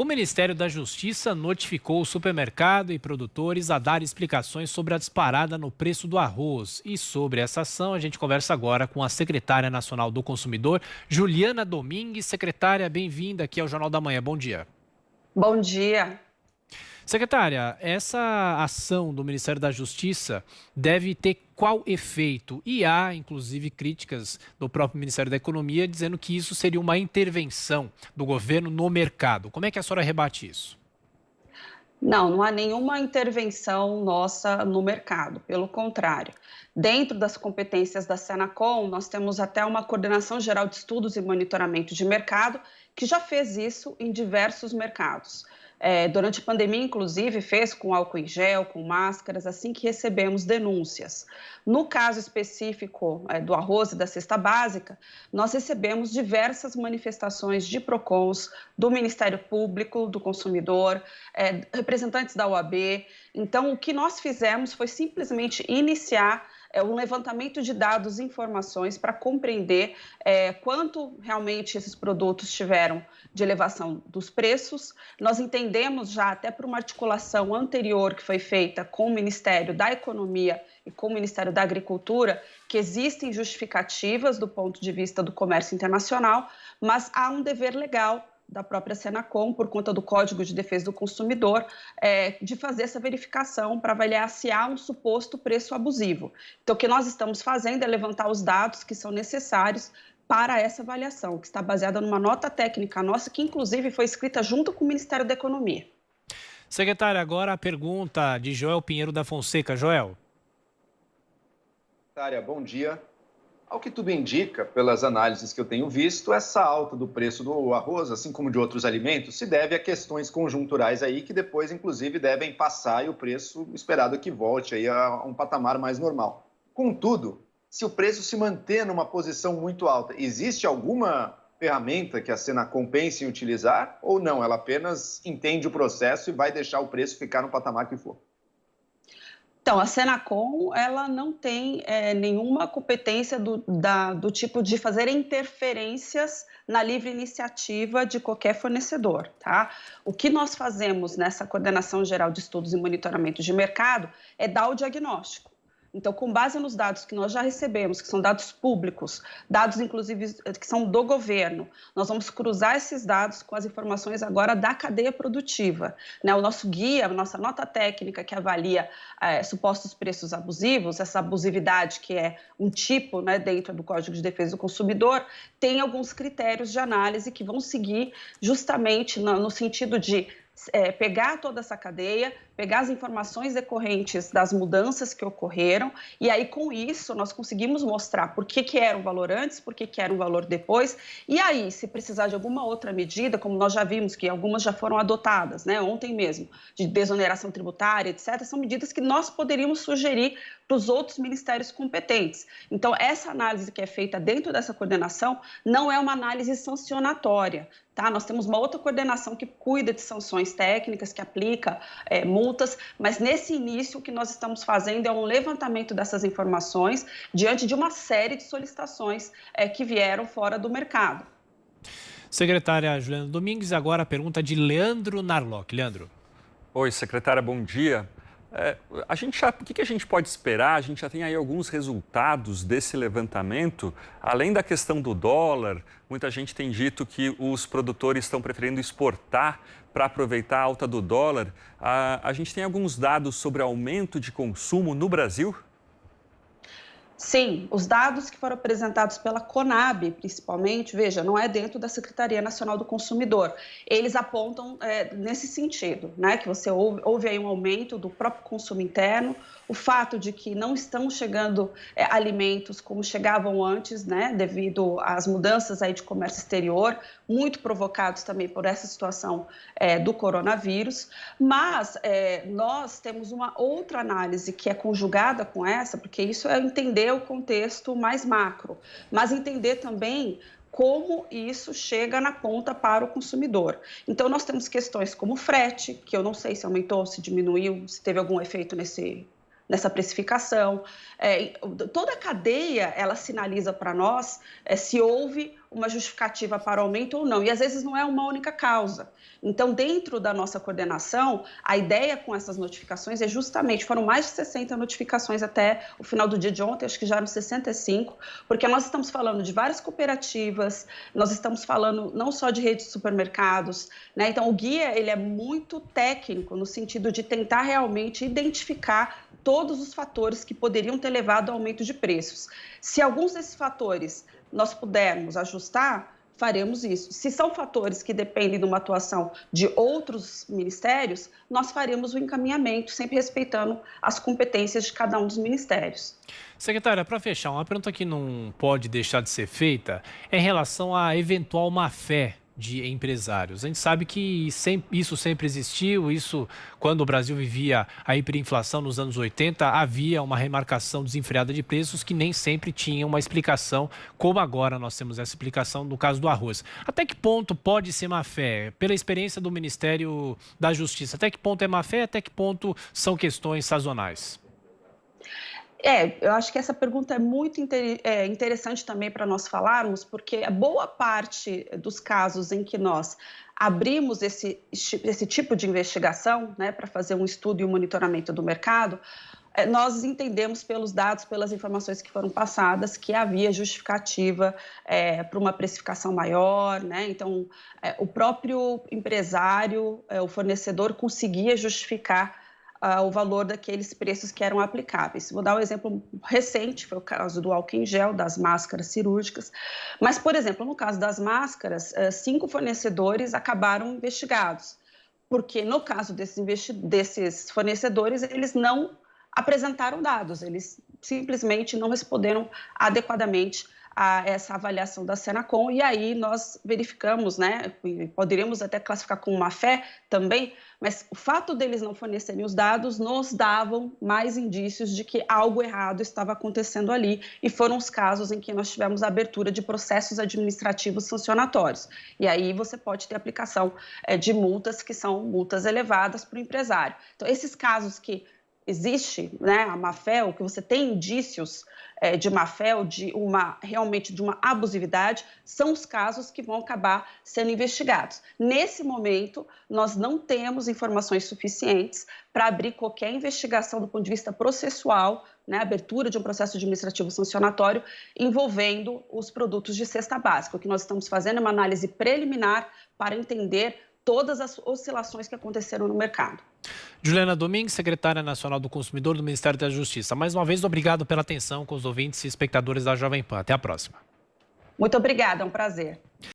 O Ministério da Justiça notificou o supermercado e produtores a dar explicações sobre a disparada no preço do arroz. E sobre essa ação, a gente conversa agora com a secretária nacional do Consumidor, Juliana Domingues. Secretária, bem-vinda aqui ao Jornal da Manhã. Bom dia. Bom dia. Secretária, essa ação do Ministério da Justiça deve ter qual efeito? E há, inclusive, críticas do próprio Ministério da Economia dizendo que isso seria uma intervenção do governo no mercado. Como é que a senhora rebate isso? Não há nenhuma intervenção nossa no mercado, pelo contrário. Dentro das competências da Senacom, nós temos até uma Coordenação Geral de Estudos e Monitoramento de Mercado, que já fez isso em diversos mercados. Durante a pandemia, inclusive, fez com álcool em gel, com máscaras, assim que recebemos denúncias. No caso específico do arroz e da cesta básica, nós recebemos diversas manifestações de PROCONs, do Ministério Público, do Consumidor, representantes da OAB. Então, o que nós fizemos foi simplesmente iniciar um levantamento de dados e informações para compreender quanto realmente esses produtos tiveram de elevação dos preços. Nós entendemos já, até por uma articulação anterior que foi feita com o Ministério da Economia e com o Ministério da Agricultura, que existem justificativas do ponto de vista do comércio internacional, mas há um dever legal da própria Senacom, por conta do Código de Defesa do Consumidor, de fazer essa verificação para avaliar se há um suposto preço abusivo. Então, o que nós estamos fazendo é levantar os dados que são necessários para essa avaliação, que está baseada numa nota técnica nossa, que inclusive foi escrita junto com o Ministério da Economia. Secretária, agora a pergunta de Joel Pinheiro da Fonseca. Joel. Secretária, bom dia. Ao que tudo indica, pelas análises que eu tenho visto, essa alta do preço do arroz, assim como de outros alimentos, se deve a questões conjunturais aí que depois, inclusive, devem passar e o preço esperado é que volte aí a um patamar mais normal. Contudo, se o preço se manter numa posição muito alta, existe alguma ferramenta que a Senacom pense em utilizar ou não? Ela apenas entende o processo e vai deixar o preço ficar no patamar que for? Então, a Senacom, ela não tem nenhuma competência do tipo de fazer interferências na livre iniciativa de qualquer fornecedor, tá? O que nós fazemos nessa Coordenação Geral de Estudos e Monitoramento de Mercado é dar o diagnóstico. Então, com base nos dados que nós já recebemos, que são dados públicos, dados inclusive que são do governo, nós vamos cruzar esses dados com as informações agora da cadeia produtiva, né? O nosso guia, a nossa nota técnica que avalia supostos preços abusivos, essa abusividade que é um tipo, né, dentro do Código de Defesa do Consumidor, tem alguns critérios de análise que vão seguir justamente no sentido de pegar toda essa cadeia, pegar as informações decorrentes das mudanças que ocorreram e aí com isso nós conseguimos mostrar por que era um valor antes, por que era um valor depois e aí se precisar de alguma outra medida, como nós já vimos que algumas já foram adotadas, né, ontem mesmo, de desoneração tributária, etc., são medidas que nós poderíamos sugerir para os outros ministérios competentes. Então, essa análise que é feita dentro dessa coordenação não é uma análise sancionatória, tá? Nós temos uma outra coordenação que cuida de sanções técnicas, que aplica multas, mas nesse início o que nós estamos fazendo é um levantamento dessas informações diante de uma série de solicitações que vieram fora do mercado. Secretária Juliana Domingues, agora a pergunta de Leandro Narlock. Leandro. Oi, secretária, bom dia. O que a gente pode esperar? A gente já tem aí alguns resultados desse levantamento. Além da questão do dólar, muita gente tem dito que os produtores estão preferindo exportar para aproveitar a alta do dólar. A gente tem alguns dados sobre aumento de consumo no Brasil? Sim, os dados que foram apresentados pela Conab, principalmente, veja, não é dentro da Secretaria Nacional do Consumidor. Eles apontam nesse sentido, né, que você houve aí um aumento do próprio consumo interno, o fato de que não estão chegando alimentos como chegavam antes, né, devido às mudanças aí de comércio exterior, muito provocados também por essa situação do coronavírus, mas nós temos uma outra análise que é conjugada com essa, porque isso é entender o contexto mais macro, mas entender também como isso chega na ponta para o consumidor. Então, nós temos questões como frete, que eu não sei se aumentou, se diminuiu, se teve algum efeito nessa precificação. Toda a cadeia, ela sinaliza para nós se houve uma justificativa para o aumento ou não, e às vezes não é uma única causa. Então, dentro da nossa coordenação, a ideia com essas notificações é justamente, foram mais de 60 notificações até o final do dia de ontem, acho que já eram 65, porque nós estamos falando de várias cooperativas, nós estamos falando não só de redes de supermercados, né? Então, o guia, ele é muito técnico no sentido de tentar realmente identificar todos os fatores que poderiam ter levado ao aumento de preços. Se alguns desses fatores nós pudermos ajustar, faremos isso. Se são fatores que dependem de uma atuação de outros ministérios, nós faremos o encaminhamento, sempre respeitando as competências de cada um dos ministérios. Secretária, para fechar, uma pergunta que não pode deixar de ser feita é em relação à eventual má-fé de empresários. A gente sabe que isso sempre existiu, isso quando o Brasil vivia a hiperinflação nos anos 80, havia uma remarcação desenfreada de preços que nem sempre tinha uma explicação, como agora nós temos essa explicação no caso do arroz. Até que ponto pode ser má-fé? Pela experiência do Ministério da Justiça, até que ponto é má-fé, até que ponto são questões sazonais? Eu acho que essa pergunta é muito interessante também para nós falarmos, porque a boa parte dos casos em que nós abrimos esse tipo de investigação, né, para fazer um estudo e um monitoramento do mercado, nós entendemos pelos dados, pelas informações que foram passadas, que havia justificativa para uma precificação maior, né? Então, o próprio empresário, o fornecedor, conseguia justificar o valor daqueles preços que eram aplicáveis. Vou dar um exemplo recente, foi o caso do álcool em gel, das máscaras cirúrgicas. Mas, por exemplo, no caso das máscaras, 5 fornecedores acabaram investigados, porque no caso desses fornecedores, eles não apresentaram dados, eles simplesmente não responderam adequadamente a essa avaliação da Senacom, e aí nós verificamos, né, poderíamos até classificar como má-fé também, mas o fato deles não fornecerem os dados nos davam mais indícios de que algo errado estava acontecendo ali, e foram os casos em que nós tivemos a abertura de processos administrativos sancionatórios. E aí você pode ter aplicação de multas que são multas elevadas para o empresário. Então, esses casos que existe, né, a má-fé, ou que você tem indícios de má-fé ou realmente de uma abusividade, são os casos que vão acabar sendo investigados. Nesse momento, nós não temos informações suficientes para abrir qualquer investigação do ponto de vista processual, né, abertura de um processo administrativo sancionatório envolvendo os produtos de cesta básica. O que nós estamos fazendo é uma análise preliminar para entender todas as oscilações que aconteceram no mercado. Juliana Domingues, secretária nacional do Consumidor do Ministério da Justiça. Mais uma vez, obrigado pela atenção com os ouvintes e espectadores da Jovem Pan. Até a próxima. Muito obrigada, é um prazer.